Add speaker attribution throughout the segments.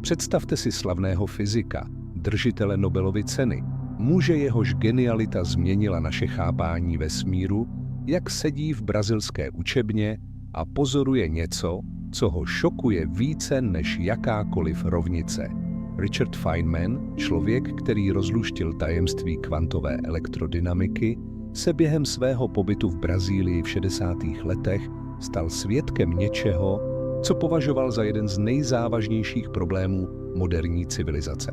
Speaker 1: Představte si slavného fyzika, držitele Nobelovy ceny, muže, jehož genialita změnila naše chápání vesmíru, jak sedí v brazilské učebně a pozoruje něco, co ho šokuje více než jakákoliv rovnice. Richard Feynman, člověk, který rozluštil tajemství kvantové elektrodynamiky, se během svého pobytu v Brazílii v 60. letech stal svědkem něčeho, co považoval za jeden z nejzávažnějších problémů moderní civilizace.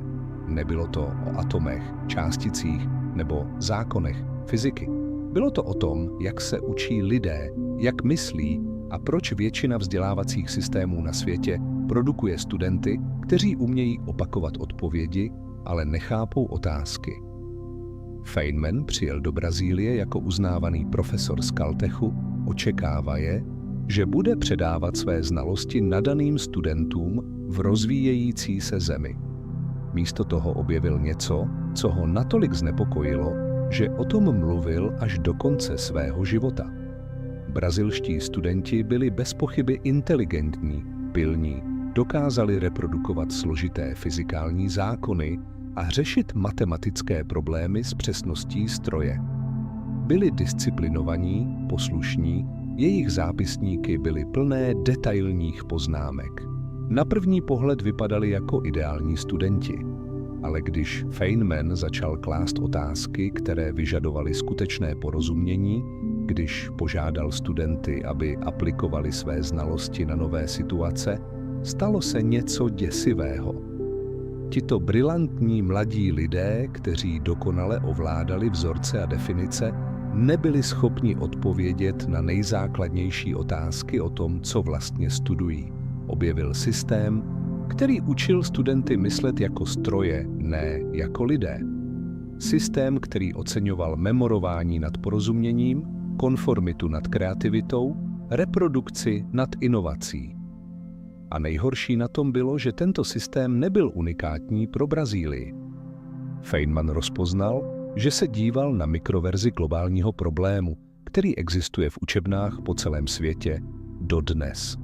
Speaker 1: Nebylo to o atomech, částicích nebo zákonech fyziky. Bylo to o tom, jak se učí lidé, jak myslí a proč většina vzdělávacích systémů na světě produkuje studenty, kteří umějí opakovat odpovědi, ale nechápou otázky. Feynman přijel do Brazílie jako uznávaný profesor z Caltechu, očekávaje, že bude předávat své znalosti nadaným studentům v rozvíjející se zemi. Místo toho objevil něco, co ho natolik znepokojilo, že o tom mluvil až do konce svého života. Brazilští studenti byli bez pochyby inteligentní, pilní, dokázali reprodukovat složité fyzikální zákony a řešit matematické problémy s přesností stroje. Byli disciplinovaní, poslušní, jejich zápisníky byly plné detailních poznámek. Na první pohled vypadali jako ideální studenti, ale když Feynman začal klást otázky, které vyžadovaly skutečné porozumění, když požádal studenty, aby aplikovali své znalosti na nové situace, stalo se něco děsivého. Tito brilantní mladí lidé, kteří dokonale ovládali vzorce a definice, nebyli schopni odpovědět na nejzákladnější otázky o tom, co vlastně studují. Objevil systém, který učil studenty myslet jako stroje, ne jako lidé. Systém, který oceňoval memorování nad porozuměním, konformitu nad kreativitou, reprodukci nad inovací. A nejhorší na tom bylo, že tento systém nebyl unikátní pro Brazílii. Feynman rozpoznal, že se díval na mikroverzi globálního problému, který existuje v učebnách po celém světě dodnes.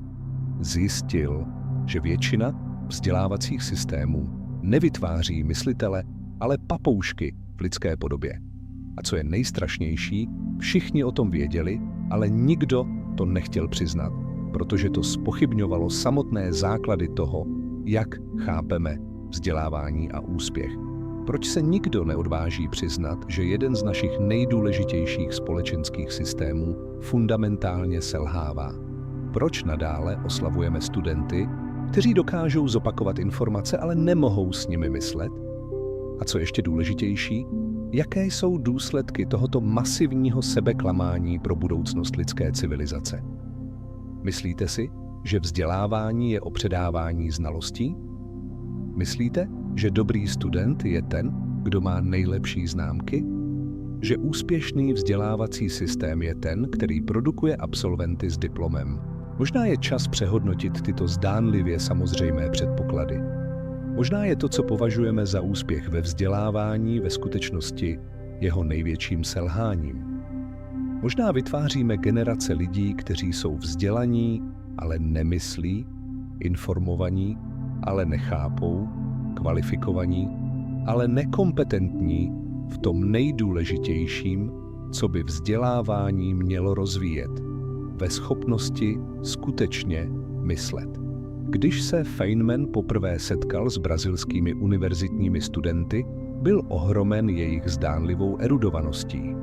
Speaker 1: Zjistil, že většina vzdělávacích systémů nevytváří myslitele, ale papoušky v lidské podobě. A co je nejstrašnější, všichni o tom věděli, ale nikdo to nechtěl přiznat, protože to zpochybňovalo samotné základy toho, jak chápeme vzdělávání a úspěch. Proč se nikdo neodváží přiznat, že jeden z našich nejdůležitějších společenských systémů fundamentálně selhává? Proč nadále oslavujeme studenty, kteří dokážou zopakovat informace, ale nemohou s nimi myslet? A co ještě důležitější, jaké jsou důsledky tohoto masivního sebeklamání pro budoucnost lidské civilizace? Myslíte si, že vzdělávání je o předávání znalostí? Myslíte, že dobrý student je ten, kdo má nejlepší známky? Že úspěšný vzdělávací systém je ten, který produkuje absolventy s diplomem? Možná je čas přehodnotit tyto zdánlivě samozřejmé předpoklady. Možná je to, co považujeme za úspěch ve vzdělávání, ve skutečnosti jeho největším selháním. Možná vytváříme generace lidí, kteří jsou vzdělaní, ale nemyslí, informovaní, ale nechápou, kvalifikovaní, ale nekompetentní v tom nejdůležitějším, co by vzdělávání mělo rozvíjet, ve schopnosti skutečně myslet. Když se Feynman poprvé setkal s brazilskými univerzitními studenty, byl ohromen jejich zdánlivou erudovaností.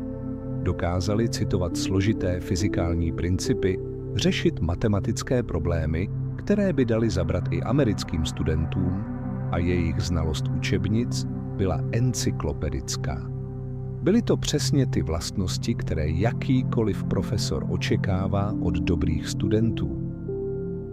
Speaker 1: Dokázali citovat složité fyzikální principy, řešit matematické problémy, které by dali zabrat i americkým studentům, a jejich znalost učebnic byla encyklopedická. Byly to přesně ty vlastnosti, které jakýkoliv profesor očekává od dobrých studentů.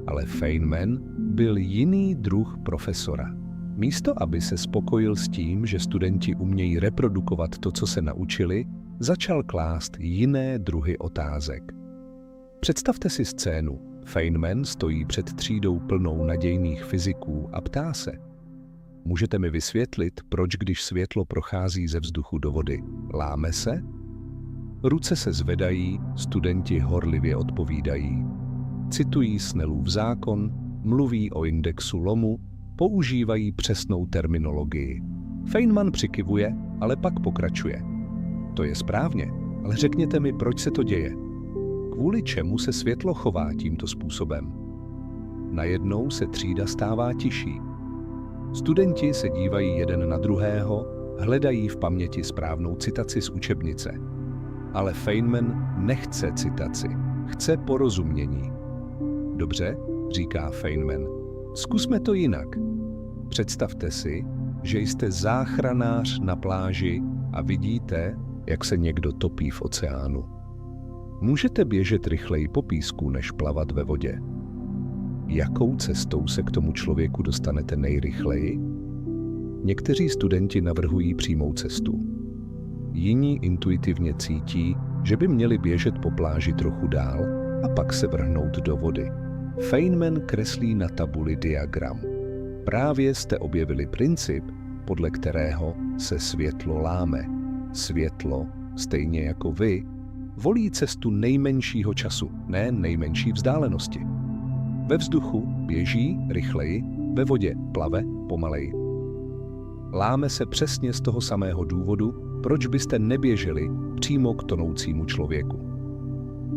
Speaker 1: Ale Feynman byl jiný druh profesora. Místo, aby se spokojil s tím, že studenti umějí reprodukovat to, co se naučili, začal klást jiné druhy otázek. Představte si scénu. Feynman stojí před třídou plnou nadějných fyziků a ptá se: můžete mi vysvětlit, proč když světlo prochází ze vzduchu do vody, láme se? Ruce se zvedají, studenti horlivě odpovídají. Citují Snellův zákon, mluví o indexu lomu, používají přesnou terminologii. Feynman přikyvuje, ale pak pokračuje. To je správně, ale řekněte mi, proč se to děje. Kvůli čemu se světlo chová tímto způsobem? Najednou se třída stává tiší. Studenti se dívají jeden na druhého, hledají v paměti správnou citaci z učebnice. Ale Feynman nechce citaci, chce porozumění. Dobře, říká Feynman, zkusme to jinak. Představte si, že jste záchranář na pláži a vidíte, jak se někdo topí v oceánu. Můžete běžet rychleji po písku, než plavat ve vodě. Jakou cestou se k tomu člověku dostanete nejrychleji? Někteří studenti navrhují přímou cestu. Jiní intuitivně cítí, že by měli běžet po pláži trochu dál a pak se vrhnout do vody. Feynman kreslí na tabuli diagram. Právě jste objevili princip, podle kterého se světlo láme. Světlo, stejně jako vy, volí cestu nejmenšího času, ne nejmenší vzdálenosti. Ve vzduchu běží rychleji, ve vodě plave pomaleji. Láme se přesně z toho samého důvodu, proč byste neběželi přímo k tonoucímu člověku.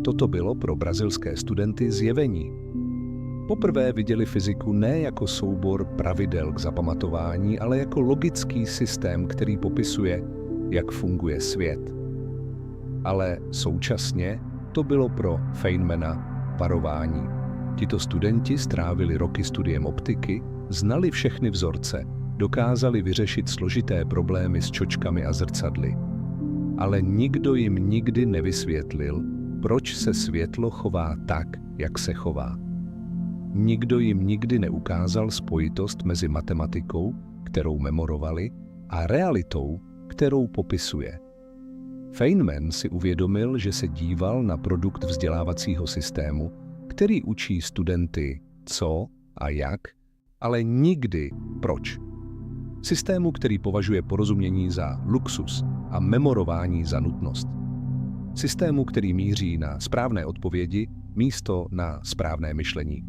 Speaker 1: Toto bylo pro brazilské studenty zjevení. Poprvé viděli fyziku ne jako soubor pravidel k zapamatování, ale jako logický systém, který popisuje, jak funguje svět. Ale současně to bylo pro Feynmana varování. Tito studenti strávili roky studiem optiky, znali všechny vzorce, dokázali vyřešit složité problémy s čočkami a zrcadly. Ale nikdo jim nikdy nevysvětlil, proč se světlo chová tak, jak se chová. Nikdo jim nikdy neukázal spojitost mezi matematikou, kterou memorovali, a realitou, kterou popisuje. Feynman si uvědomil, že se díval na produkt vzdělávacího systému, který učí studenty co a jak, ale nikdy proč. Systému, který považuje porozumění za luxus a memorování za nutnost. Systému, který míří na správné odpovědi místo na správné myšlení.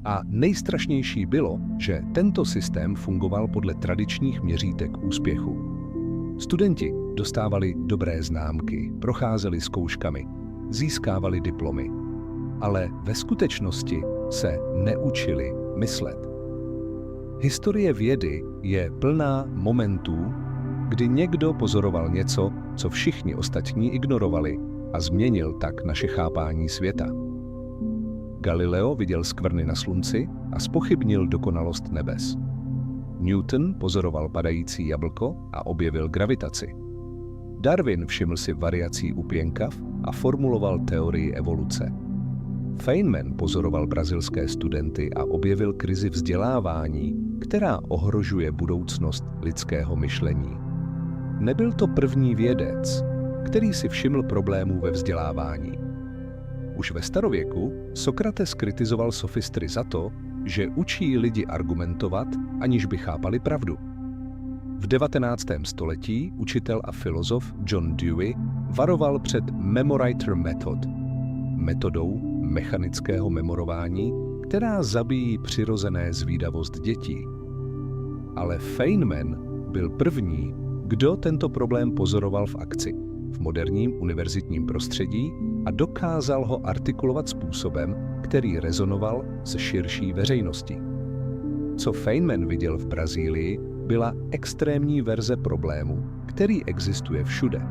Speaker 1: A nejstrašnější bylo, že tento systém fungoval podle tradičních měřítek úspěchu. Studenti dostávali dobré známky, procházeli zkouškami, získávali diplomy, ale ve skutečnosti se neučili myslet. Historie vědy je plná momentů, kdy někdo pozoroval něco, co všichni ostatní ignorovali, a změnil tak naše chápání světa. Galileo viděl skvrny na slunci a zpochybnil dokonalost nebes. Newton pozoroval padající jablko a objevil gravitaci. Darwin všiml si variací u pěnkav a formuloval teorii evoluce. Feynman pozoroval brazilské studenty a objevil krizi vzdělávání, která ohrožuje budoucnost lidského myšlení. Nebyl to první vědec, který si všiml problémů ve vzdělávání. Už ve starověku Sokrates kritizoval sofistry za to, že učí lidi argumentovat, aniž by chápali pravdu. V 19. století učitel a filozof John Dewey varoval před memoriter method, metodou mechanického memorování, která zabíjí přirozené zvídavost dětí. Ale Feynman byl první, kdo tento problém pozoroval v akci, v moderním univerzitním prostředí a dokázal ho artikulovat způsobem, který rezonoval s širší veřejností. Co Feynman viděl v Brazílii, byla extrémní verze problému, který existuje všude.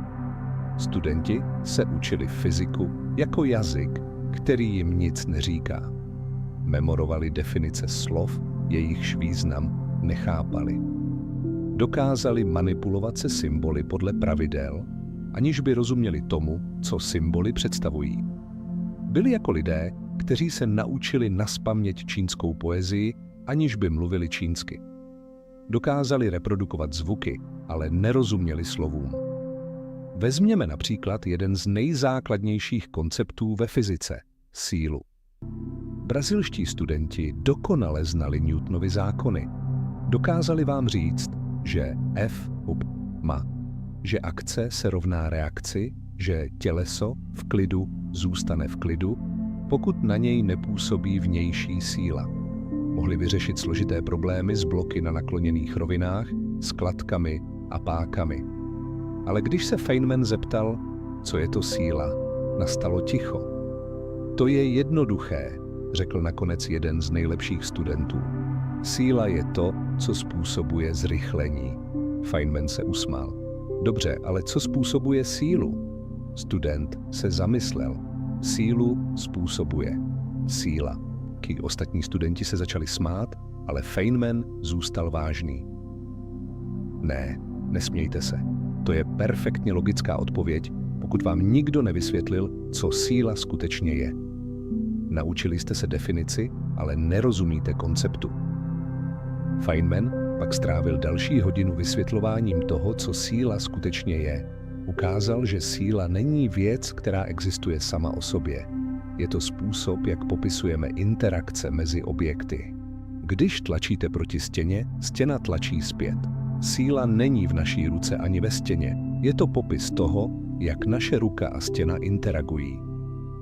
Speaker 1: Studenti se učili fyziku jako jazyk, který jim nic neříká. Memorovali definice slov, jejichž význam nechápali. Dokázali manipulovat se symboly podle pravidel, aniž by rozuměli tomu, co symboly představují. Byli jako lidé, kteří se naučili nazpaměť čínskou poezii, aniž by mluvili čínsky. Dokázali reprodukovat zvuky, ale nerozuměli slovům. Vezměme například jeden z nejzákladnějších konceptů ve fyzice – sílu. Brazilští studenti dokonale znali Newtonovy zákony. Dokázali vám říct, že F má, že akce se rovná reakci, že těleso v klidu zůstane v klidu, pokud na něj nepůsobí vnější síla. Mohli vyřešit složité problémy s bloky na nakloněných rovinách, s klatkami a pákami. Ale když se Feynman zeptal, co je to síla, nastalo ticho. To je jednoduché, řekl nakonec jeden z nejlepších studentů. Síla je to, co způsobuje zrychlení. Feynman se usmál. Dobře, ale co způsobuje sílu? Student se zamyslel. Sílu způsobuje síla. Ostatní studenti se začali smát, ale Feynman zůstal vážný. Ne, nesmějte se. To je perfektně logická odpověď, pokud vám nikdo nevysvětlil, co síla skutečně je. Naučili jste se definici, ale nerozumíte konceptu. Feynman pak strávil další hodinu vysvětlováním toho, co síla skutečně je. Ukázal, že síla není věc, která existuje sama o sobě. Je to způsob, jak popisujeme interakce mezi objekty. Když tlačíte proti stěně, stěna tlačí zpět. Síla není v naší ruce ani ve stěně. Je to popis toho, jak naše ruka a stěna interagují.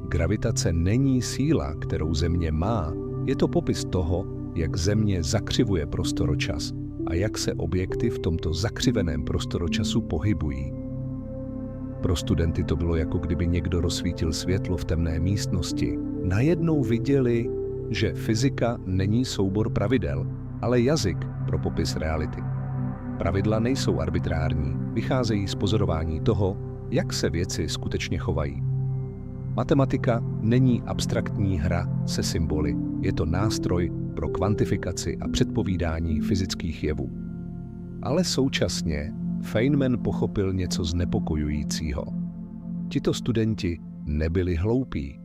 Speaker 1: Gravitace není síla, kterou Země má. Je to popis toho, jak Země zakřivuje prostoročas a jak se objekty v tomto zakřiveném prostoročasu pohybují. Pro studenty to bylo, jako kdyby někdo rozsvítil světlo v temné místnosti. Najednou viděli, že fyzika není soubor pravidel, ale jazyk pro popis reality. Pravidla nejsou arbitrární, vycházejí z pozorování toho, jak se věci skutečně chovají. Matematika není abstraktní hra se symboly, je to nástroj pro kvantifikaci a předpovídání fyzických jevů. Ale současně Feynman pochopil něco znepokojujícího. Tito studenti nebyli hloupí,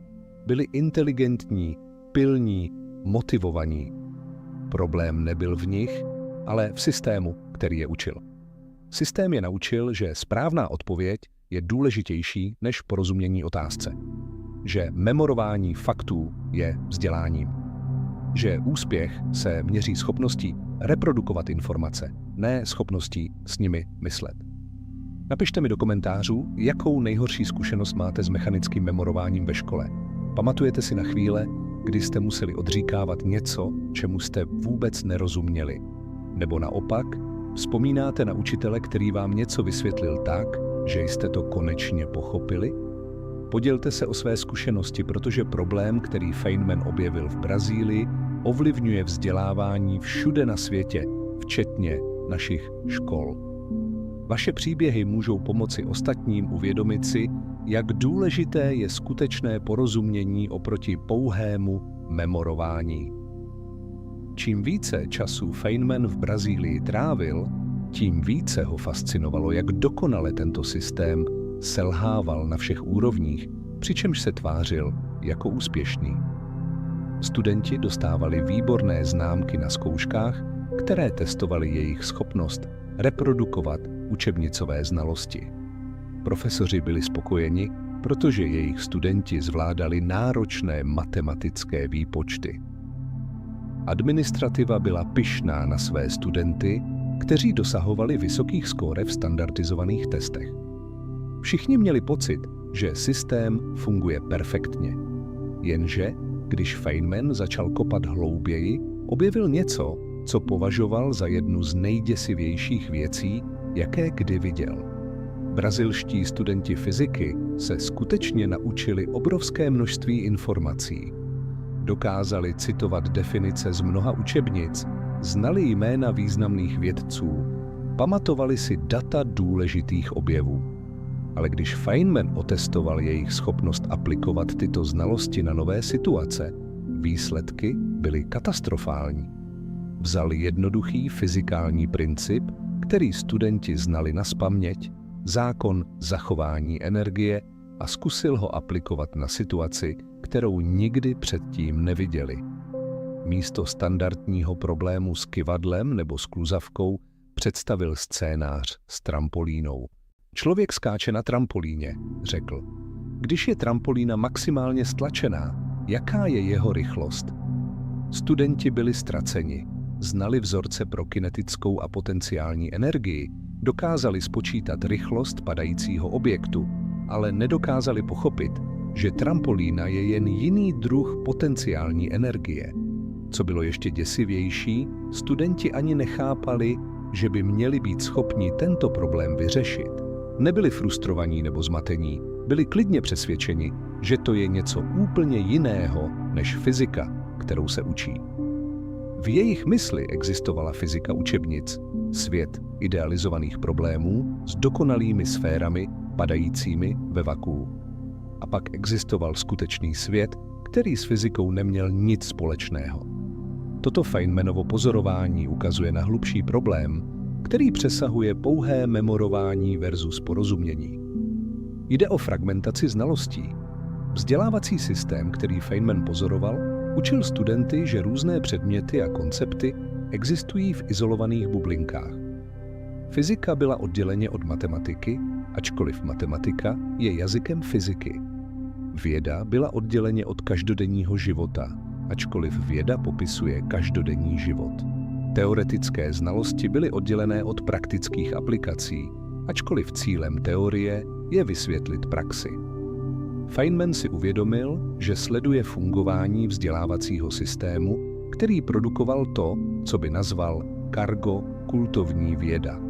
Speaker 1: byli inteligentní, pilní, motivovaní. Problém nebyl v nich, ale v systému, který je učil. Systém je naučil, že správná odpověď je důležitější než porozumění otázce. Že memorování faktů je vzděláním. Že úspěch se měří schopností reprodukovat informace, ne schopností s nimi myslet. Napište mi do komentářů, jakou nejhorší zkušenost máte s mechanickým memorováním ve škole. Pamatujete si na chvíle, kdy jste museli odříkávat něco, čemu jste vůbec nerozuměli? Nebo naopak, vzpomínáte na učitele, který vám něco vysvětlil tak, že jste to konečně pochopili? Podělte se o své zkušenosti, protože problém, který Feynman objevil v Brazílii, ovlivňuje vzdělávání všude na světě, včetně našich škol. Vaše příběhy můžou pomoci ostatním uvědomit si, jak důležité je skutečné porozumění oproti pouhému memorování. Čím více času Feynman v Brazílii trávil, tím více ho fascinovalo, jak dokonale tento systém selhával na všech úrovních, přičemž se tvářil jako úspěšný. Studenti dostávali výborné známky na zkouškách, které testovaly jejich schopnost reprodukovat učebnicové znalosti. Profesoři byli spokojeni, protože jejich studenti zvládali náročné matematické výpočty. Administrativa byla pyšná na své studenty, kteří dosahovali vysokých skóre v standardizovaných testech. Všichni měli pocit, že systém funguje perfektně. Jenže, když Feynman začal kopat hlouběji, objevil něco, co považoval za jednu z nejděsivějších věcí, jaké kdy viděl. Brazilští studenti fyziky se skutečně naučili obrovské množství informací. Dokázali citovat definice z mnoha učebnic, znali jména významných vědců, pamatovali si data důležitých objevů. Ale když Feynman otestoval jejich schopnost aplikovat tyto znalosti na nové situace, výsledky byly katastrofální. Vzal jednoduchý fyzikální princip, který studenti znali nazpaměť, zákon zachování energie, a zkusil ho aplikovat na situaci, kterou nikdy předtím neviděli. Místo standardního problému s kyvadlem nebo s kluzavkou představil scénář s trampolínou. Člověk skáče na trampolíně, řekl. Když je trampolína maximálně stlačená, jaká je jeho rychlost? Studenti byli ztraceni, znali vzorce pro kinetickou a potenciální energii, dokázali spočítat rychlost padajícího objektu, ale nedokázali pochopit, že trampolína je jen jiný druh potenciální energie. Co bylo ještě děsivější, studenti ani nechápali, že by měli být schopni tento problém vyřešit. Nebyli frustrovaní nebo zmatení, byli klidně přesvědčeni, že to je něco úplně jiného než fyzika, kterou se učí. V jejich mysli existovala fyzika učebnic, svět idealizovaných problémů s dokonalými sférami padajícími ve vakuu. A pak existoval skutečný svět, který s fyzikou neměl nic společného. Toto Feynmanovo pozorování ukazuje na hlubší problém, který přesahuje pouhé memorování versus porozumění. Jde o fragmentaci znalostí. Vzdělávací systém, který Feynman pozoroval, učil studenty, že různé předměty a koncepty existují v izolovaných bublinkách. Fyzika byla odděleně od matematiky, ačkoliv matematika je jazykem fyziky. Věda byla odděleně od každodenního života, ačkoliv věda popisuje každodenní život. Teoretické znalosti byly oddělené od praktických aplikací, ačkoliv cílem teorie je vysvětlit praxi. Feynman si uvědomil, že sleduje fungování vzdělávacího systému, který produkoval to, co by nazval cargo kultovní věda.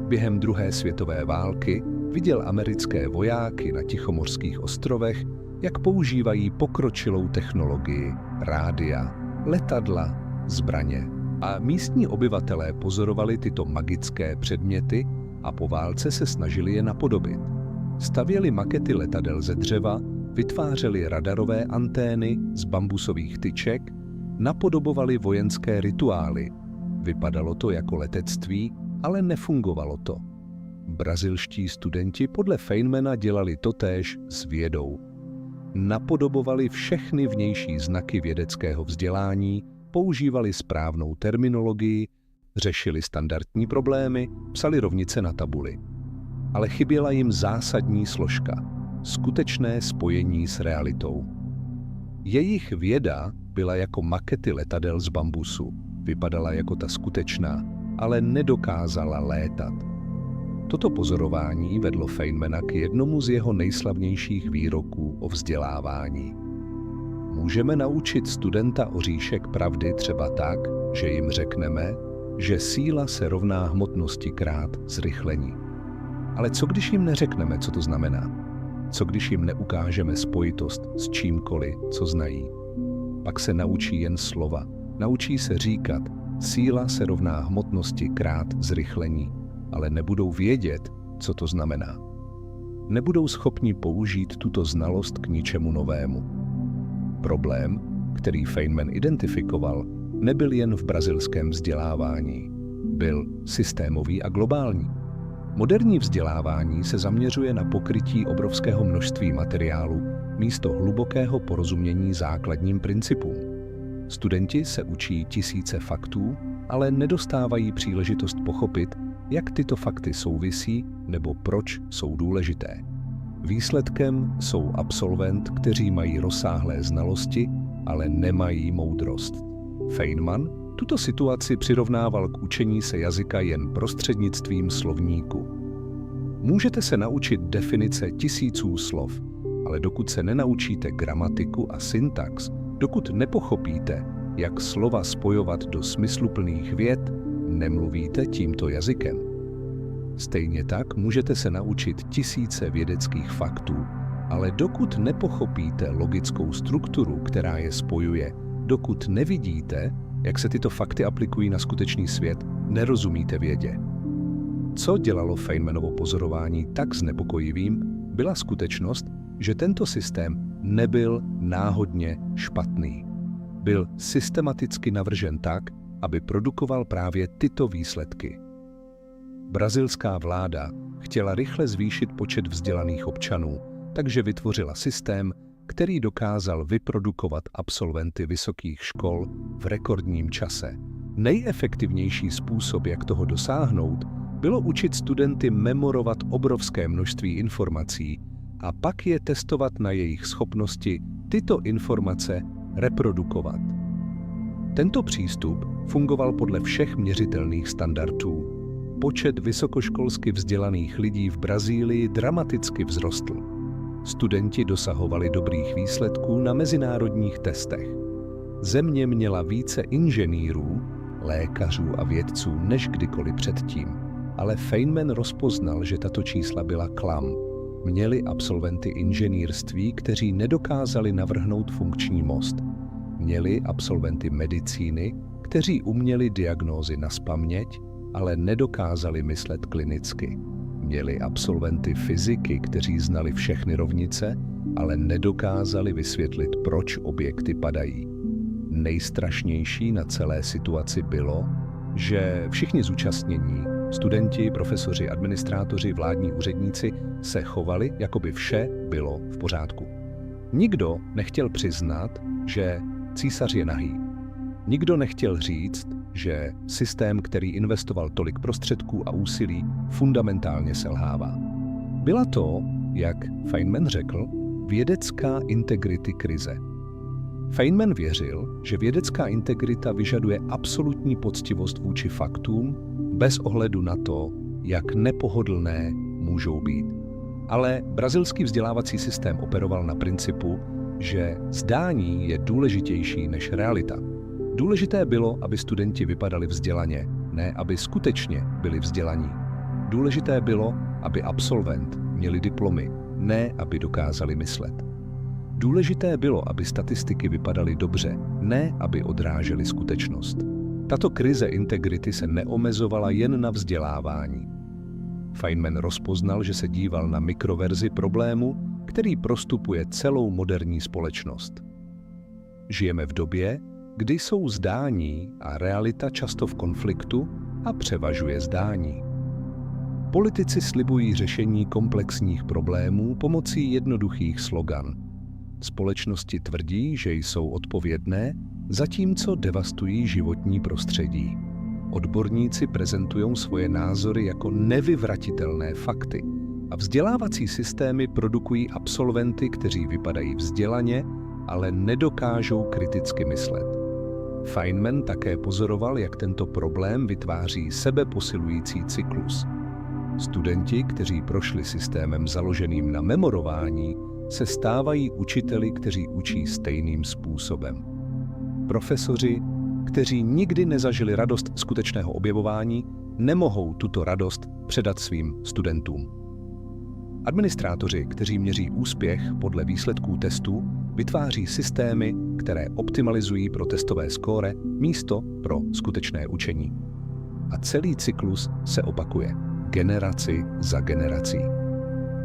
Speaker 1: Během druhé světové války viděl americké vojáky na Tichomořských ostrovech, jak používají pokročilou technologii, rádia, letadla, zbraně. A místní obyvatelé pozorovali tyto magické předměty a po válce se snažili je napodobit. Stavěli makety letadel ze dřeva, vytvářeli radarové antény z bambusových tyček, napodobovali vojenské rituály. Vypadalo to jako letectví, ale nefungovalo to. Brazilští studenti podle Feynmana dělali totéž s vědou. Napodobovali všechny vnější znaky vědeckého vzdělání, používali správnou terminologii, řešili standardní problémy, psali rovnice na tabuli. Ale chyběla jim zásadní složka – skutečné spojení s realitou. Jejich věda byla jako makety letadel z bambusu, vypadala jako ta skutečná, ale nedokázala létat. Toto pozorování vedlo Feynmana k jednomu z jeho nejslavnějších výroků o vzdělávání. Můžeme naučit studenta oříšek pravdy třeba tak, že jim řekneme, že síla se rovná hmotnosti krát zrychlení. Ale co když jim neřekneme, co to znamená? Co když jim neukážeme spojitost s čímkoliv, co znají? Pak se naučí jen slova. Naučí se říkat, síla se rovná hmotnosti krát zrychlení, ale nebudou vědět, co to znamená. Nebudou schopni použít tuto znalost k ničemu novému. Problém, který Feynman identifikoval, nebyl jen v brazilském vzdělávání. Byl systémový a globální. Moderní vzdělávání se zaměřuje na pokrytí obrovského množství materiálu místo hlubokého porozumění základním principům. Studenti se učí tisíce faktů, ale nedostávají příležitost pochopit, jak tyto fakty souvisí nebo proč jsou důležité. Výsledkem jsou absolvent, kteří mají rozsáhlé znalosti, ale nemají moudrost. Feynman tuto situaci přirovnával k učení se jazyka jen prostřednictvím slovníku. Můžete se naučit definice tisíců slov, ale dokud se nenaučíte gramatiku a syntax, dokud nepochopíte, jak slova spojovat do smysluplných vět, nemluvíte tímto jazykem. Stejně tak můžete se naučit tisíce vědeckých faktů, ale dokud nepochopíte logickou strukturu, která je spojuje, dokud nevidíte, jak se tyto fakty aplikují na skutečný svět, nerozumíte vědě. Co dělalo Feynmanovo pozorování tak znepokojivým, byla skutečnost, že tento systém nebyl náhodně špatný. Byl systematicky navržen tak, aby produkoval právě tyto výsledky. Brazilská vláda chtěla rychle zvýšit počet vzdělaných občanů, takže vytvořila systém, který dokázal vyprodukovat absolventy vysokých škol v rekordním čase. Nejefektivnější způsob, jak toho dosáhnout, bylo učit studenty memorovat obrovské množství informací a pak je testovat na jejich schopnosti tyto informace reprodukovat. Tento přístup fungoval podle všech měřitelných standardů. Počet vysokoškolsky vzdělaných lidí v Brazílii dramaticky vzrostl. Studenti dosahovali dobrých výsledků na mezinárodních testech. Země měla více inženýrů, lékařů a vědců než kdykoliv předtím, ale Feynman rozpoznal, že tato čísla byla klam. Měli absolventy inženýrství, kteří nedokázali navrhnout funkční most. Měli absolventy medicíny, kteří uměli diagnózy nazpaměť, ale nedokázali myslet klinicky. Měli absolventy fyziky, kteří znali všechny rovnice, ale nedokázali vysvětlit, proč objekty padají. Nejstrašnější na celé situaci bylo, že všichni zúčastnění, studenti, profesoři, administrátoři, vládní úředníci, se chovali, jako by vše bylo v pořádku. Nikdo nechtěl přiznat, že císař je nahý. Nikdo nechtěl říct, že systém, který investoval tolik prostředků a úsilí, fundamentálně selhává. Byla to, jak Feynman řekl, vědecká integrity krize. Feynman věřil, že vědecká integrita vyžaduje absolutní poctivost vůči faktům, bez ohledu na to, jak nepohodlné můžou být. Ale brazilský vzdělávací systém operoval na principu, že zdání je důležitější než realita. Důležité bylo, aby studenti vypadali vzdělaně, ne aby skutečně byli vzdělaní. Důležité bylo, aby absolvent měli diplomy, ne aby dokázali myslet. Důležité bylo, aby statistiky vypadaly dobře, ne aby odrážely skutečnost. Tato krize integrity se neomezovala jen na vzdělávání. Feynman rozpoznal, že se díval na mikroverzi problému, který prostupuje celou moderní společnost. Žijeme v době, kdy jsou zdání a realita často v konfliktu a převažuje zdání. Politici slibují řešení komplexních problémů pomocí jednoduchých slogan. Společnosti tvrdí, že jsou odpovědné, zatímco devastují životní prostředí. Odborníci prezentují svoje názory jako nevyvratitelné fakty a vzdělávací systémy produkují absolventy, kteří vypadají vzdělaně, ale nedokážou kriticky myslet. Feynman také pozoroval, jak tento problém vytváří sebeposilující cyklus. Studenti, kteří prošli systémem založeným na memorování, se stávají učiteli, kteří učí stejným způsobem. Profesoři, kteří nikdy nezažili radost skutečného objevování, nemohou tuto radost předat svým studentům. Administrátoři, kteří měří úspěch podle výsledků testů, vytváří systémy, které optimalizují pro testové skóre místo pro skutečné učení. A celý cyklus se opakuje, generaci za generací.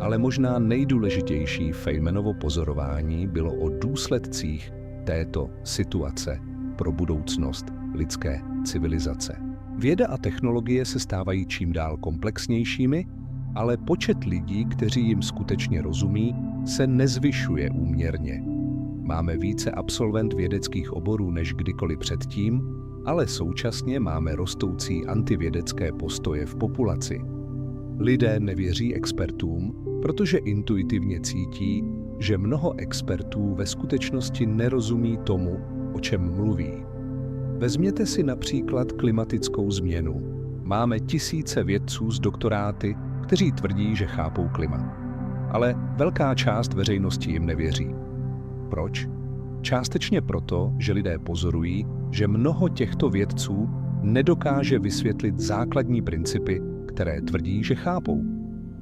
Speaker 1: Ale možná nejdůležitější Feynmanovo pozorování bylo o důsledcích této situace pro budoucnost lidské civilizace. Věda a technologie se stávají čím dál komplexnějšími, ale počet lidí, kteří jim skutečně rozumí, se nezvyšuje úměrně. Máme více absolvent vědeckých oborů než kdykoliv předtím, ale současně máme rostoucí antivědecké postoje v populaci. Lidé nevěří expertům, protože intuitivně cítí, že mnoho expertů ve skutečnosti nerozumí tomu, o čem mluví. Vezměte si například klimatickou změnu. Máme tisíce vědců s doktoráty, kteří tvrdí, že chápou klima. Ale velká část veřejnosti jim nevěří. Proč? Částečně proto, že lidé pozorují, že mnoho těchto vědců nedokáže vysvětlit základní principy, které tvrdí, že chápou.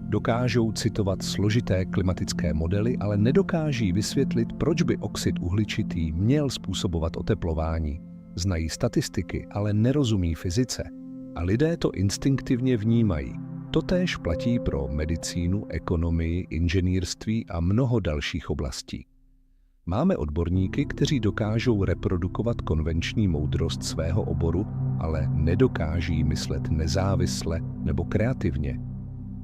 Speaker 1: Dokážou citovat složité klimatické modely, ale nedokáží vysvětlit, proč by oxid uhličitý měl způsobovat oteplování. Znají statistiky, ale nerozumí fyzice. A lidé to instinktivně vnímají. Totéž platí pro medicínu, ekonomii, inženýrství a mnoho dalších oblastí. Máme odborníky, kteří dokážou reprodukovat konvenční moudrost svého oboru, ale nedokáží myslet nezávisle nebo kreativně.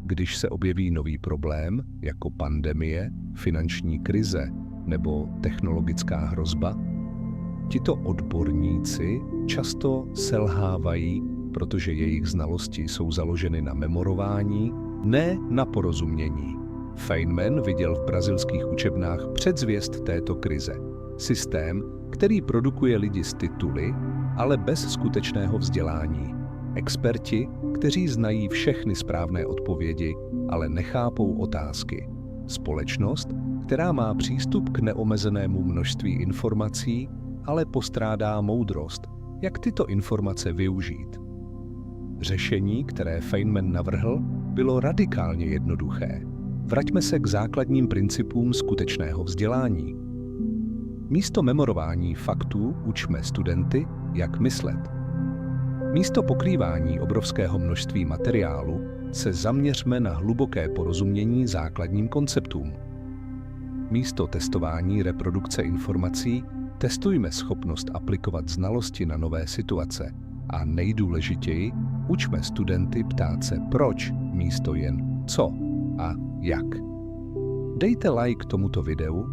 Speaker 1: Když se objeví nový problém, jako pandemie, finanční krize nebo technologická hrozba, tito odborníci často selhávají, protože jejich znalosti jsou založeny na memorování, ne na porozumění. Feynman viděl v brazilských učebnách předzvěst této krize. Systém, který produkuje lidi s tituly, ale bez skutečného vzdělání. Experti, kteří znají všechny správné odpovědi, ale nechápou otázky. Společnost, která má přístup k neomezenému množství informací, ale postrádá moudrost, jak tyto informace využít. Řešení, které Feynman navrhl, bylo radikálně jednoduché. Vraťme se k základním principům skutečného vzdělání. Místo memorování faktů učme studenty, jak myslet. Místo pokrývání obrovského množství materiálu se zaměřme na hluboké porozumění základním konceptům. Místo testování reprodukce informací testujme schopnost aplikovat znalosti na nové situace a nejdůležitěji učme studenty ptát se proč místo jen co a jak. Dejte like tomuto videu,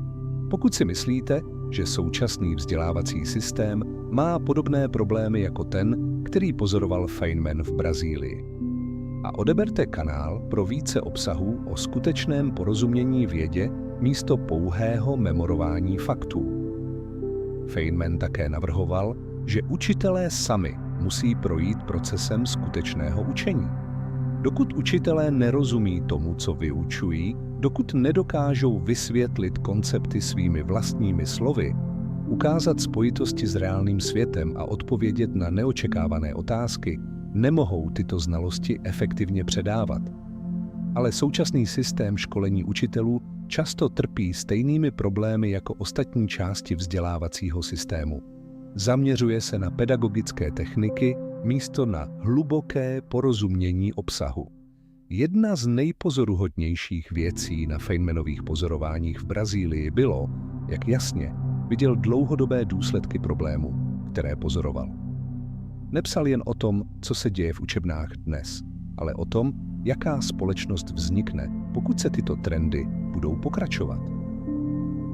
Speaker 1: pokud si myslíte, že současný vzdělávací systém má podobné problémy jako ten, který pozoroval Feynman v Brazílii. A odeberte kanál pro více obsahů o skutečném porozumění vědě místo pouhého memorování faktů. Feynman také navrhoval, že učitelé sami musí projít procesem skutečného učení. Dokud učitelé nerozumí tomu, co vyučují, dokud nedokážou vysvětlit koncepty svými vlastními slovy, ukázat spojitosti s reálným světem a odpovědět na neočekávané otázky, nemohou tyto znalosti efektivně předávat. Ale současný systém školení učitelů často trpí stejnými problémy jako ostatní části vzdělávacího systému. Zaměřuje se na pedagogické techniky místo na hluboké porozumění obsahu. Jedna z nejpozoruhodnějších věcí na Feynmanových pozorováních v Brazílii bylo, jak jasně viděl dlouhodobé důsledky problému, které pozoroval. Nepsal jen o tom, co se děje v učebnách dnes, ale o tom, jaká společnost vznikne, pokud se tyto trendy budou pokračovat.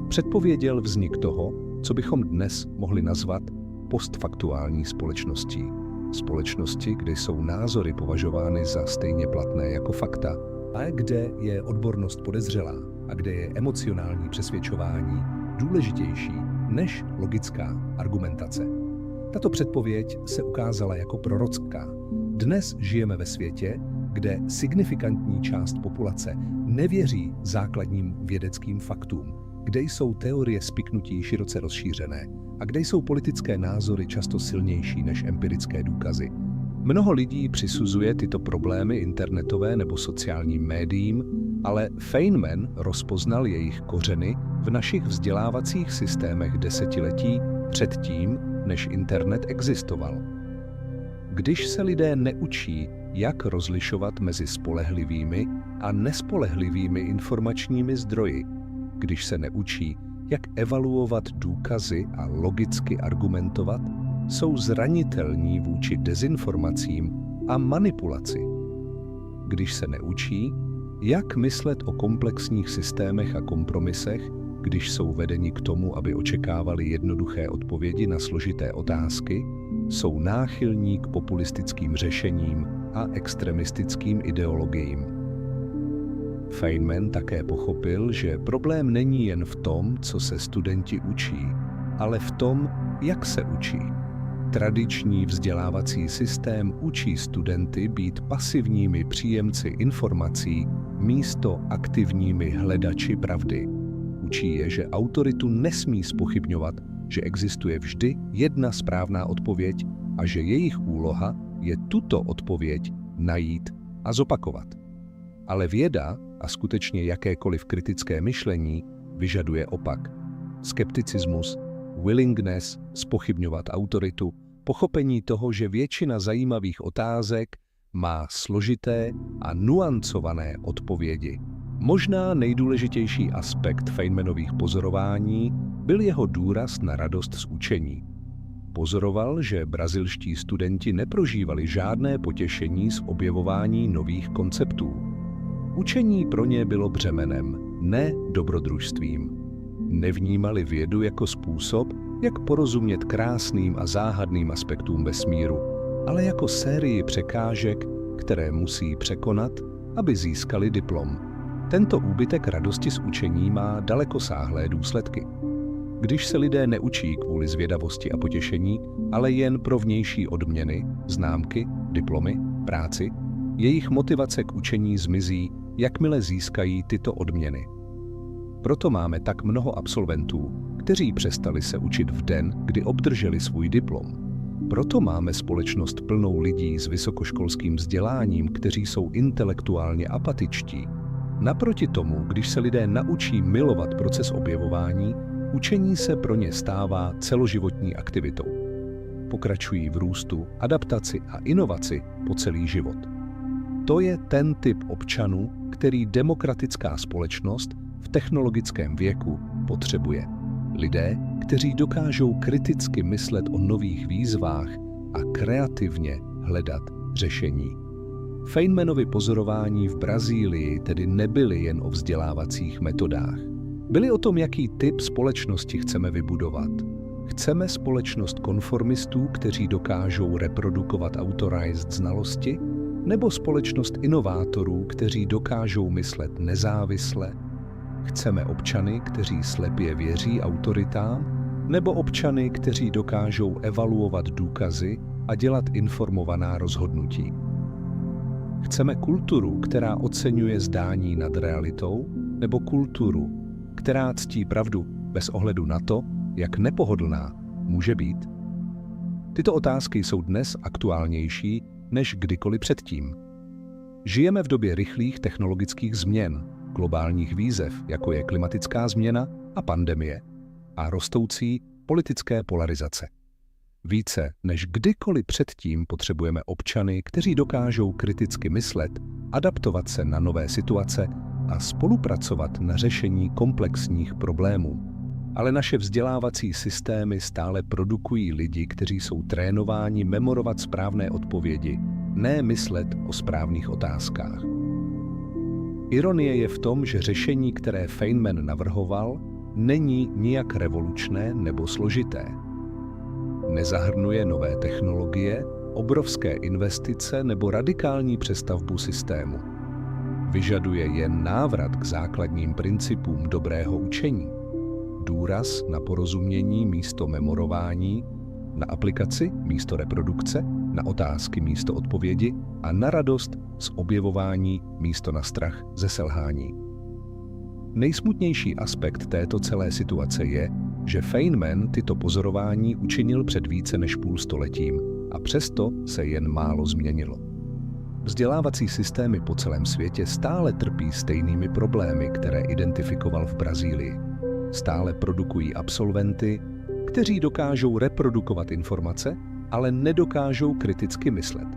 Speaker 1: Předpověděl vznik toho, co bychom dnes mohli nazvat postfaktuální společností. Společnosti, kde jsou názory považovány za stejně platné jako fakta, a kde je odbornost podezřelá a kde je emocionální přesvědčování důležitější než logická argumentace. Tato předpověď se ukázala jako prorocká. Dnes žijeme ve světě, kde signifikantní část populace nevěří základním vědeckým faktům, kde jsou teorie spiknutí široce rozšířené a kde jsou politické názory často silnější než empirické důkazy. Mnoho lidí přisuzuje tyto problémy internetové nebo sociálním médiím, ale Feynman rozpoznal jejich kořeny v našich vzdělávacích systémech desetiletí předtím, než internet existoval. Když se lidé neučí, jak rozlišovat mezi spolehlivými a nespolehlivými informačními zdroji, když se neučí, jak evaluovat důkazy a logicky argumentovat, jsou zranitelní vůči dezinformacím a manipulaci. Když se neučí, jak myslet o komplexních systémech a kompromisech, když jsou vedeni k tomu, aby očekávali jednoduché odpovědi na složité otázky, jsou náchylní k populistickým řešením a extremistickým ideologiím. Feynman také pochopil, že problém není jen v tom, co se studenti učí, ale v tom, jak se učí. Tradiční vzdělávací systém učí studenty být pasivními příjemci informací místo aktivními hledači pravdy. Učí je, že autoritu nesmí zpochybňovat, že existuje vždy jedna správná odpověď a že jejich úloha je tuto odpověď najít a zopakovat. Ale věda a skutečně jakékoliv kritické myšlení vyžaduje opak. Skepticismus, willingness zpochybňovat autoritu, pochopení toho, že většina zajímavých otázek má složité a nuancované odpovědi. Možná nejdůležitější aspekt Feynmanových pozorování byl jeho důraz na radost z učení. Pozoroval, že brazilští studenti neprožívali žádné potěšení z objevování nových konceptů. Učení pro ně bylo břemenem, ne dobrodružstvím. Nevnímali vědu jako způsob, jak porozumět krásným a záhadným aspektům vesmíru, ale jako sérii překážek, které musí překonat, aby získali diplom. Tento úbytek radosti z učení má dalekosáhlé důsledky. Když se lidé neučí kvůli zvědavosti a potěšení, ale jen pro vnější odměny, známky, diplomy, práci, jejich motivace k učení zmizí, jakmile získají tyto odměny. Proto máme tak mnoho absolventů, kteří přestali se učit v den, kdy obdrželi svůj diplom. Proto máme společnost plnou lidí s vysokoškolským vzděláním, kteří jsou intelektuálně apatičtí. Naproti tomu, když se lidé naučí milovat proces objevování, učení se pro ně stává celoživotní aktivitou. Pokračují v růstu, adaptaci a inovaci po celý život. To je ten typ občanů, který demokratická společnost v technologickém věku potřebuje. Lidé, kteří dokážou kriticky myslet o nových výzvách a kreativně hledat řešení. Feynmanovy pozorování v Brazílii tedy nebyly jen o vzdělávacích metodách. Byly o tom, jaký typ společnosti chceme vybudovat. Chceme společnost konformistů, kteří dokážou reprodukovat authorized znalosti, nebo společnost inovátorů, kteří dokážou myslet nezávisle? Chceme občany, kteří slepě věří autoritám, nebo občany, kteří dokážou evaluovat důkazy a dělat informovaná rozhodnutí? Chceme kulturu, která oceňuje zdání nad realitou, nebo kulturu, která ctí pravdu bez ohledu na to, jak nepohodlná může být? Tyto otázky jsou dnes aktuálnější než kdykoliv předtím. Žijeme v době rychlých technologických změn, globálních výzev, jako je klimatická změna a pandemie, a rostoucí politické polarizace. Více než kdykoliv předtím potřebujeme občany, kteří dokážou kriticky myslet, adaptovat se na nové situace a spolupracovat na řešení komplexních problémů. Ale naše vzdělávací systémy stále produkují lidi, kteří jsou trénováni memorovat správné odpovědi, ne myslet o správných otázkách. Ironie je v tom, že řešení, které Feynman navrhoval, není nijak revolučné nebo složité. Nezahrnuje nové technologie, obrovské investice nebo radikální přestavbu systému. Vyžaduje jen návrat k základním principům dobrého učení. Důraz na porozumění místo memorování, na aplikaci místo reprodukce, na otázky místo odpovědi a na radost z objevování místo na strach ze selhání. Nejsmutnější aspekt této celé situace je, že Feynman tyto pozorování učinil před více než půl stoletím a přesto se jen málo změnilo. Vzdělávací systémy po celém světě stále trpí stejnými problémy, které identifikoval v Brazílii. Stále produkují absolventy, kteří dokážou reprodukovat informace, ale nedokážou kriticky myslet.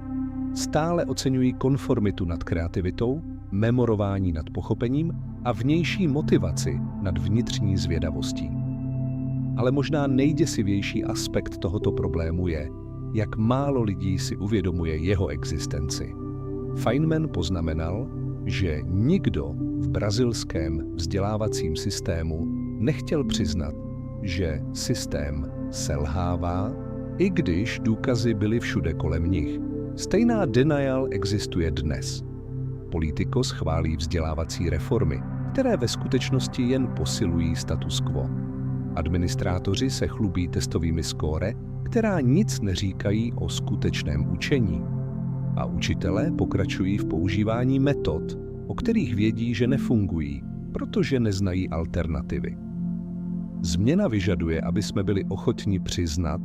Speaker 1: Stále oceňují konformitu nad kreativitou, memorování nad pochopením a vnější motivaci nad vnitřní zvědavostí. Ale možná nejděsivější aspekt tohoto problému je, jak málo lidí si uvědomuje jeho existenci. Feynman poznamenal, že nikdo v brazilském vzdělávacím systému nechtěl přiznat, že systém selhává, i když důkazy byly všude kolem nich. Stejná denial existuje dnes. Politikos chválí vzdělávací reformy, které ve skutečnosti jen posilují status quo. Administrátoři se chlubí testovými skóre, která nic neříkají o skutečném učení. A učitelé pokračují v používání metod, o kterých vědí, že nefungují, protože neznají alternativy. Změna vyžaduje, aby jsme byli ochotni přiznat,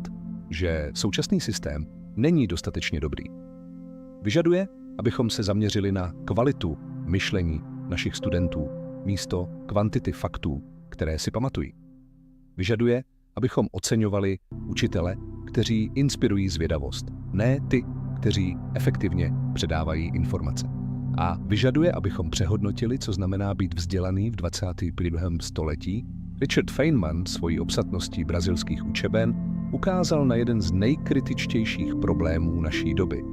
Speaker 1: že současný systém není dostatečně dobrý. Vyžaduje, abychom se zaměřili na kvalitu myšlení našich studentů místo kvantity faktů, které si pamatují. Vyžaduje, abychom oceňovali učitele, kteří inspirují zvědavost, ne ty, kteří efektivně předávají informace. A vyžaduje, abychom přehodnotili, co znamená být vzdělaný v 21. století. Richard Feynman svojí obsatností brazilských učeben ukázal na jeden z nejkritičtějších problémů naší doby.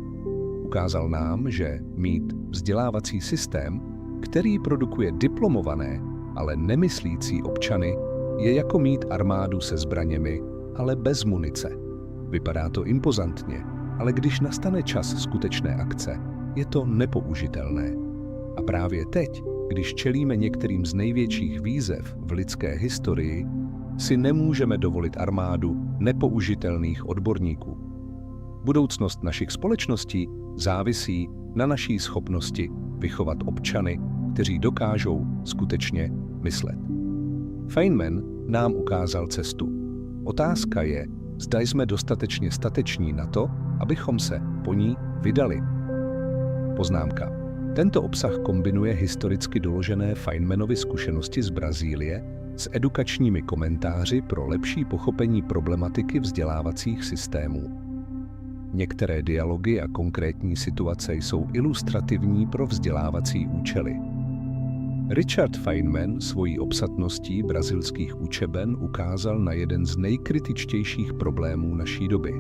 Speaker 1: Ukázal nám, že mít vzdělávací systém, který produkuje diplomované, ale nemyslící občany, je jako mít armádu se zbraněmi, ale bez munice. Vypadá to impozantně, ale když nastane čas skutečné akce, je to nepoužitelné. A právě teď, když čelíme některým z největších výzev v lidské historii, si nemůžeme dovolit armádu nepoužitelných odborníků. Budoucnost našich společností závisí na naší schopnosti vychovat občany, kteří dokážou skutečně myslet. Feynman nám ukázal cestu. Otázka je, zda jsme dostatečně stateční na to, abychom se po ní vydali. Poznámka. Tento obsah kombinuje historicky doložené Feynmanovy zkušenosti z Brazílie s edukačními komentáři pro lepší pochopení problematiky vzdělávacích systémů. Některé dialogy a konkrétní situace jsou ilustrativní pro vzdělávací účely. Richard Feynman svojí obsatností brazilských učeben ukázal na jeden z nejkritičtějších problémů naší doby.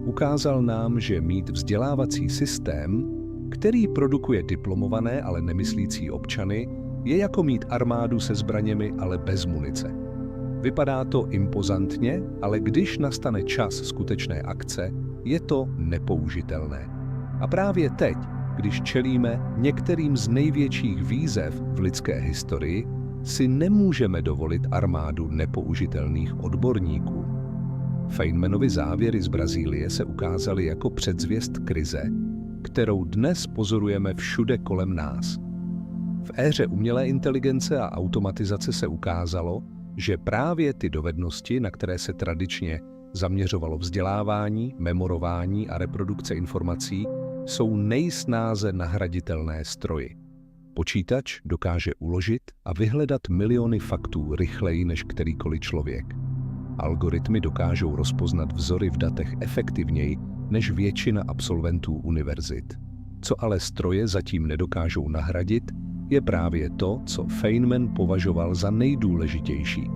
Speaker 1: Ukázal nám, že mít vzdělávací systém, který produkuje diplomované, ale nemyslící občany, je jako mít armádu se zbraněmi, ale bez munice. Vypadá to impozantně, ale když nastane čas skutečné akce, je to nepoužitelné. A právě teď, když čelíme některým z největších výzev v lidské historii, si nemůžeme dovolit armádu nepoužitelných odborníků. Feynmanovy závěry z Brazílie se ukázaly jako předzvěst krize, kterou dnes pozorujeme všude kolem nás. V éře umělé inteligence a automatizace se ukázalo, že právě ty dovednosti, na které se tradičně zaměřovalo vzdělávání, memorování a reprodukce informací, jsou nejsnáze nahraditelné stroji. Počítač dokáže uložit a vyhledat miliony faktů rychleji než kterýkoliv člověk. Algoritmy dokážou rozpoznat vzory v datech efektivněji než většina absolventů univerzit. Co ale stroje zatím nedokážou nahradit, je právě to, co Feynman považoval za nejdůležitější.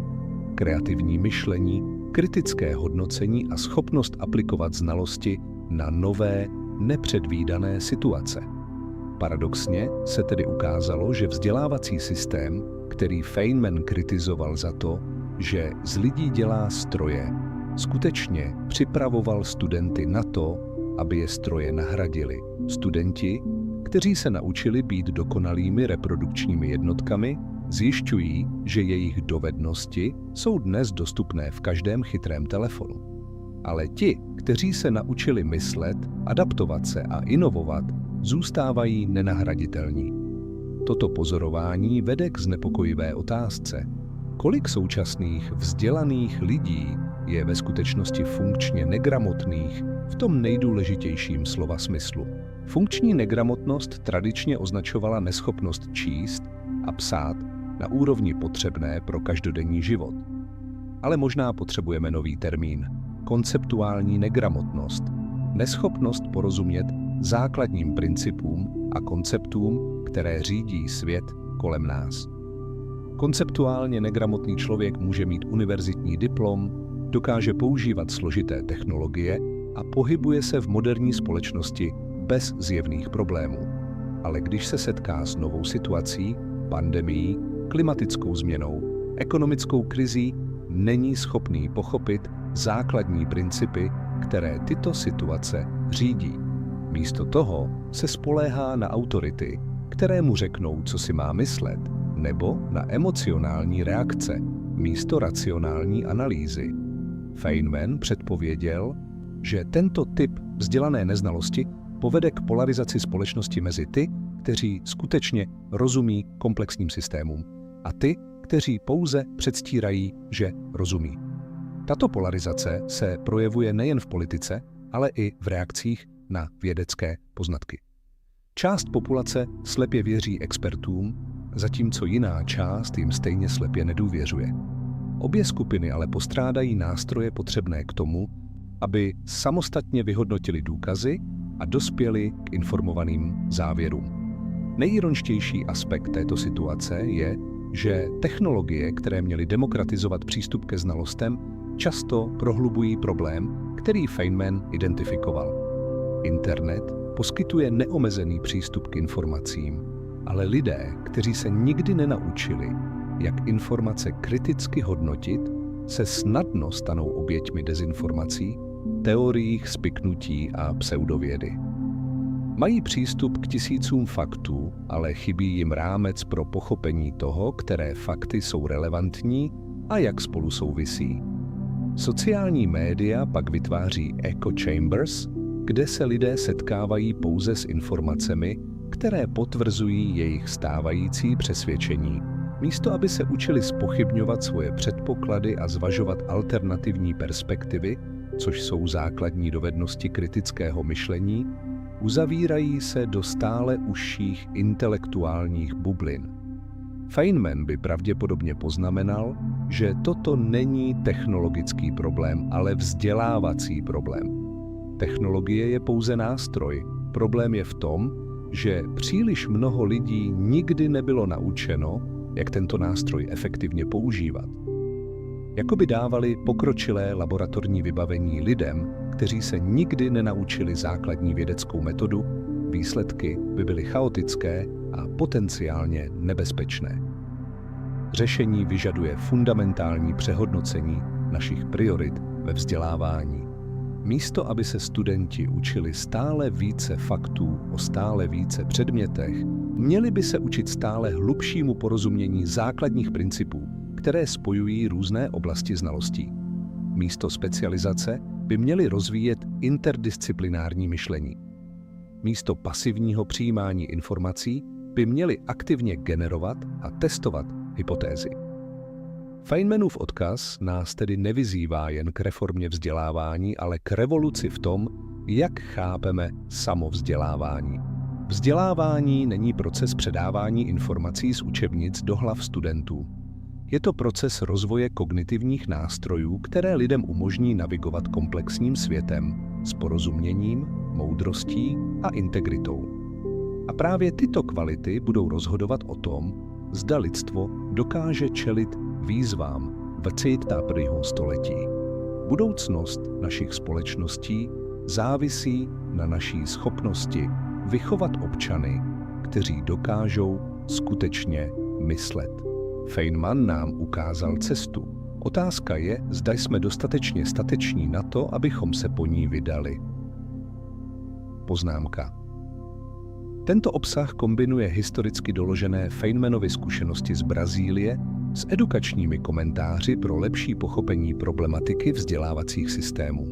Speaker 1: Kreativní myšlení, kritické hodnocení a schopnost aplikovat znalosti na nové, nepředvídané situace. Paradoxně se tedy ukázalo, že vzdělávací systém, který Feynman kritizoval za to, že z lidí dělá stroje, skutečně připravoval studenty na to, aby je stroje nahradili. Studenti, kteří se naučili být dokonalými reprodukčními jednotkami, zjišťují, že jejich dovednosti jsou dnes dostupné v každém chytrém telefonu. Ale ti, kteří se naučili myslet, adaptovat se a inovovat, zůstávají nenahraditelní. Toto pozorování vede k znepokojivé otázce. Kolik současných vzdělaných lidí je ve skutečnosti funkčně negramotných v tom nejdůležitějším slova smyslu? Funkční negramotnost tradičně označovala neschopnost číst a psát na úrovni potřebné pro každodenní život. Ale možná potřebujeme nový termín. Konceptuální negramotnost. Neschopnost porozumět základním principům a konceptům, které řídí svět kolem nás. Konceptuálně negramotný člověk může mít univerzitní diplom, dokáže používat složité technologie a pohybuje se v moderní společnosti bez zjevných problémů. Ale když se setká s novou situací, pandemií, klimatickou změnou, ekonomickou krizí, není schopný pochopit základní principy, které tyto situace řídí. Místo toho se spoléhá na autority, které mu řeknou, co si má myslet, nebo na emocionální reakce, místo racionální analýzy. Feynman předpověděl, že tento typ vzdělané neznalosti povede k polarizaci společnosti mezi ty, kteří skutečně rozumí komplexním systémům, a ty, kteří pouze předstírají, že rozumí. Tato polarizace se projevuje nejen v politice, ale i v reakcích na vědecké poznatky. Část populace slepě věří expertům, zatímco jiná část jim stejně slepě nedůvěřuje. Obě skupiny ale postrádají nástroje potřebné k tomu, aby samostatně vyhodnotili důkazy a dospěli k informovaným závěrům. Nejironičtější aspekt této situace je, že technologie, které měly demokratizovat přístup ke znalostem, často prohlubují problém, který Feynman identifikoval. Internet poskytuje neomezený přístup k informacím, ale lidé, kteří se nikdy nenaučili, jak informace kriticky hodnotit, se snadno stanou oběťmi dezinformací, teorií spiknutí a pseudovědy. Mají přístup k tisícům faktů, ale chybí jim rámec pro pochopení toho, které fakty jsou relevantní a jak spolu souvisí. Sociální média pak vytváří echo chambers, kde se lidé setkávají pouze s informacemi, které potvrzují jejich stávající přesvědčení. Místo aby se učili zpochybňovat svoje předpoklady a zvažovat alternativní perspektivy, což jsou základní dovednosti kritického myšlení, uzavírají se do stále užších intelektuálních bublin. Feynman by pravděpodobně poznamenal, že toto není technologický problém, ale vzdělávací problém. Technologie je pouze nástroj. Problém je v tom, že příliš mnoho lidí nikdy nebylo naučeno, jak tento nástroj efektivně používat. Jakoby dávali pokročilé laboratorní vybavení lidem, kteří se nikdy nenaučili základní vědeckou metodu, výsledky by byly chaotické a potenciálně nebezpečné. Řešení vyžaduje fundamentální přehodnocení našich priorit ve vzdělávání. Místo aby se studenti učili stále více faktů o stále více předmětech, měli by se učit stále hlubšímu porozumění základních principů, které spojují různé oblasti znalostí. Místo specializace by měli rozvíjet interdisciplinární myšlení. Místo pasivního přijímání informací by měli aktivně generovat a testovat hypotézy. Feynmanův odkaz nás tedy nevyzývá jen k reformě vzdělávání, ale k revoluci v tom, jak chápeme samovzdělávání. Vzdělávání není proces předávání informací z učebnic do hlav studentů. Je to proces rozvoje kognitivních nástrojů, které lidem umožní navigovat komplexním světem s porozuměním, moudrostí a integritou. A právě tyto kvality budou rozhodovat o tom, zda lidstvo dokáže čelit výzvám 21. století. Budoucnost našich společností závisí na naší schopnosti vychovat občany, kteří dokážou skutečně myslet. Feynman nám ukázal cestu. Otázka je, zda jsme dostatečně stateční na to, abychom se po ní vydali. Poznámka. Tento obsah kombinuje historicky doložené Feynmanovy zkušenosti z Brazílie s edukačními komentáři pro lepší pochopení problematiky vzdělávacích systémů.